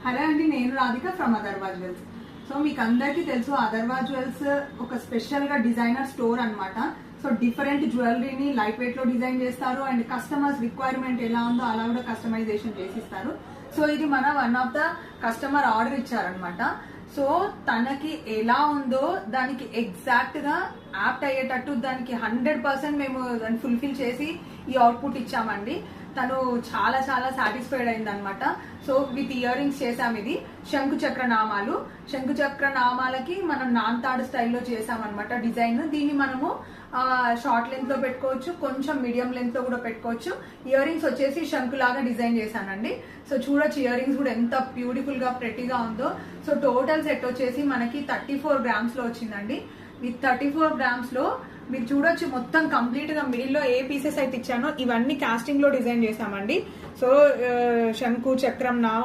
Hello అండి, నేను Radhika from Atharva jewels. So మీకు అందరికీ తెలుసు అదర్వా జ్యువెల్స్ ఒక స్పెషల్ గా డిజైనర్ స్టోర్ అన్నమాట. సో డిఫరెంట్ జ్యువెలరీని లైట్ వెయిట్ లో డిజైన్ చేస్తారు అండ్ కస్టమర్స్ రిక్వైర్మెంట్ ఎలా ఉందో అలా కూడా కస్టమైజేషన్ చేసిస్తారు. సో ఇది మన one of the customer order ఇచ్చారనమాట. సో తనకి ఎలా ఉందో దానికి ఎగ్జాక్ట్ గా యాప్ట్ అయ్యేటట్టు దానికి 100% మేము దాన్ని ఫుల్ఫిల్ చేసి ఈ అవుట్పుట్ ఇచ్చామండి. తను చాలా చాలా సాటిస్ఫైడ్ అయింది అనమాట. సో విత్ ఇయర్ రింగ్స్ చేసాం. ఇది శంకు చక్ర నామాలు. శంకు చక్ర నామాలకి మనం నాన్తాడు స్టైల్లో చేసామన్నమాట డిజైన్. దీన్ని మనము షార్ట్ లెంత్ లో పెట్టుకోవచ్చు, కొంచెం మీడియం లెంత్ లో కూడా పెట్టుకోవచ్చు. ఇయర్ రింగ్స్ వచ్చేసి శంకు లాగా డిజైన్ చేశానండి. సో చూడొచ్చు ఇయర్ రింగ్స్ కూడా ఎంత బ్యూటిఫుల్ గా ప్రెట్టీగా ఉందో. సో టోటల్ సెట్ వచ్చేసి మనకి 34 గ్రామ్స్ లో వచ్చిందండి. విత్ 34 గ్రామ్స్ లో మీరు చూడొచ్చు మొత్తం కంప్లీట్ గా మిడిల్ లో ఏ పీసెస్ అయితే ఇచ్చానో ఇవన్నీ కాస్టింగ్ లో డిజైన్ చేసామండి. సో శంకు చక్రం నామ